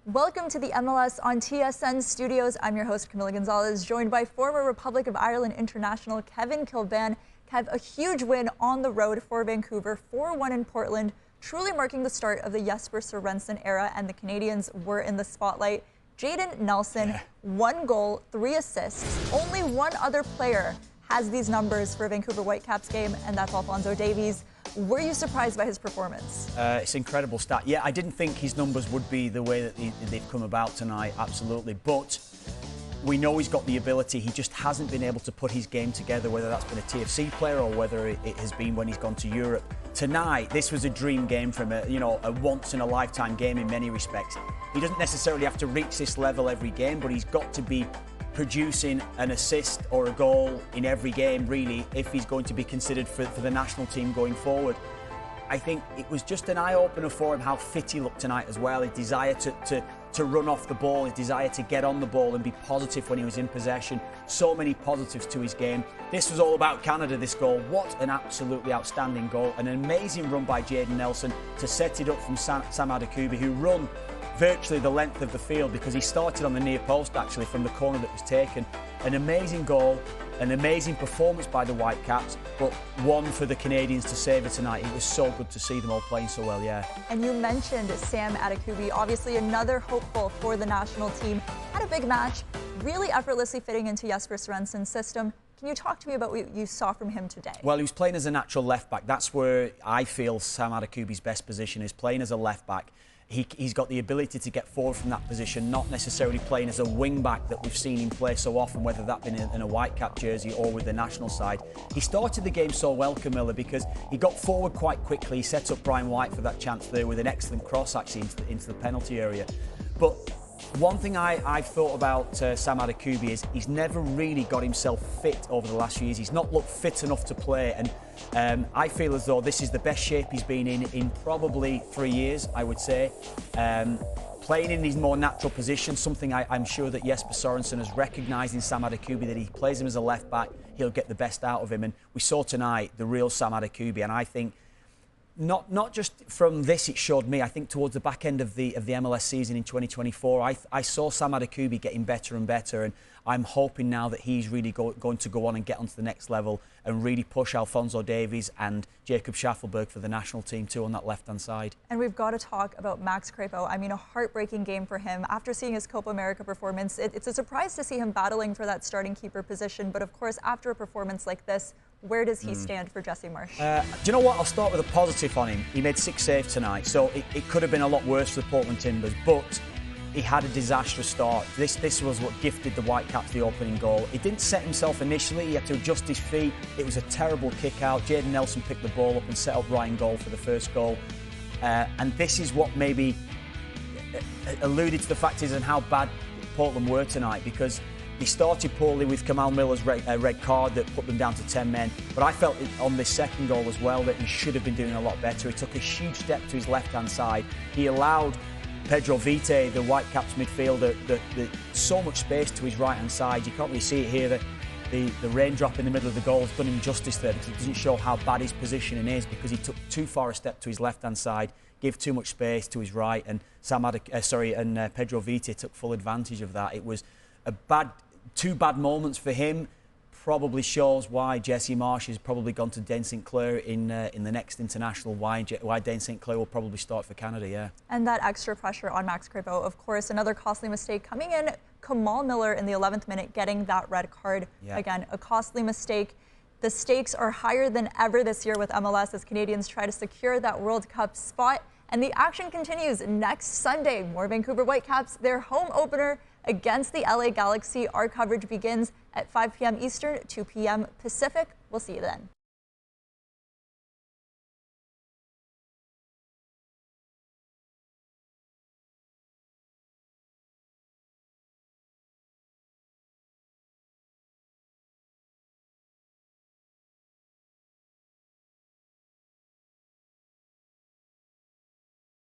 Welcome to the MLS on TSN Studios. I'm your host, Camila Gonzalez, joined by former Republic of Ireland international Kevin Kilbane. Kev, a huge win on the road for Vancouver, 4-1 in Portland, truly marking the start of the Jesper Sørensen era, and the Canadians were in the spotlight. Jayden Nelson, 1 goal, 3 assists. Only one other player has these numbers for a Vancouver Whitecaps game, and that's Alphonso Davies. Were you surprised by his performance? It's an incredible stat. Yeah, I didn't think his numbers would be the way that they've come about tonight, absolutely. But we know he's got the ability. He just hasn't been able to put his game together, whether that's been a TFC player or whether it has been when he's gone to Europe. Tonight, this was a dream game for him, a once-in-a-lifetime game in many respects. He doesn't necessarily have to reach this level every game, but he's got to be producing an assist or a goal in every game, really, if he's going to be considered for the national team going forward. I think it was just an eye-opener for him how fit he looked tonight as well. His desire to run off the ball, his desire to get on the ball and be positive when he was in possession. So many positives to his game. This was all about Canada, this goal. What an absolutely outstanding goal. An amazing run by Jayden Nelson to set it up from Sam Adekugbe, who run virtually the length of the field because he started on the near post, actually, from the corner that was taken. An amazing goal, an amazing performance by the Whitecaps, but one for the Canadians to savour tonight. It was so good to see them all playing so well, yeah. And you mentioned Sam Adekugbe, obviously another hopeful for the national team. Had a big match, really effortlessly fitting into Jesper Sørensen's system. Can you talk to me about what you saw from him today? Well, he was playing as a natural left-back. That's where I feel Sam Adekugbe's best position is, playing as a left-back. He's got the ability to get forward from that position, not necessarily playing as a wing-back that we've seen him play so often, whether that been in a Whitecap jersey or with the national side. He started the game so well, Camilla, because he got forward quite quickly. He set up Brian White for that chance there with an excellent cross, actually, into the penalty area. But one thing I've thought about Sam Adekugbe is he's never really got himself fit over the last few years. He's not looked fit enough to play, and I feel as though this is the best shape he's been in probably 3 years, I would say. Playing in his more natural position, something I'm sure that Jesper Sørensen has recognised in Sam Adekugbe, that he plays him as a left-back, he'll get the best out of him. And we saw tonight the real Sam Adekugbe, and I think not just from this it showed me. I think towards the back end of the MLS season in 2024, I saw Sam Adekugbe getting better and better, and I'm hoping now that he's really going to go on and get onto the next level and really push Alphonso Davies and Jacob Schaffelberg for the national team too on that left-hand side. And we've got to talk about Max Crepeau. I mean, a heartbreaking game for him. After seeing his Copa America performance, it's a surprise to see him battling for that starting keeper position. But of course, after a performance like this, where does he stand for Jesse Marsch? Do you know what? I'll start with a positive on him. He made 6 saves tonight, so it could have been a lot worse for the Portland Timbers, but he had a disastrous start. This was what gifted the Whitecaps the opening goal. He didn't set himself initially. He had to adjust his feet. It was a terrible kick out. Jayden Nelson picked the ball up and set up Ryan Goal for the first goal. And this is what maybe alluded to the fact is and how bad Portland were tonight, because he started poorly with Kamal Miller's red card that put them down to 10 men. But I felt on this second goal as well that he should have been doing a lot better. He took a huge step to his left-hand side. He allowed Pedro Vite, the Whitecaps midfielder, so much space to his right-hand side. You can't really see it here. That the raindrop in the middle of the goal has done him justice there, because it doesn't show how bad his positioning is, because he took too far a step to his left-hand side, gave too much space to his right, and Pedro Vite took full advantage of that. It was two bad moments for him. Probably shows why Jesse Marsch has probably gone to Dane St Clair in the next international. Why Dane St Clair will probably start for Canada, yeah. And that extra pressure on Max Crepeau, of course, another costly mistake coming in. Kamal Miller in the 11th minute getting that red card. Yeah. Again, a costly mistake. The stakes are higher than ever this year with MLS as Canadians try to secure that World Cup spot. And the action continues next Sunday. More Vancouver Whitecaps, their home opener against the LA Galaxy. Our coverage begins at 5 p.m. Eastern, 2 p.m. Pacific. We'll see you then.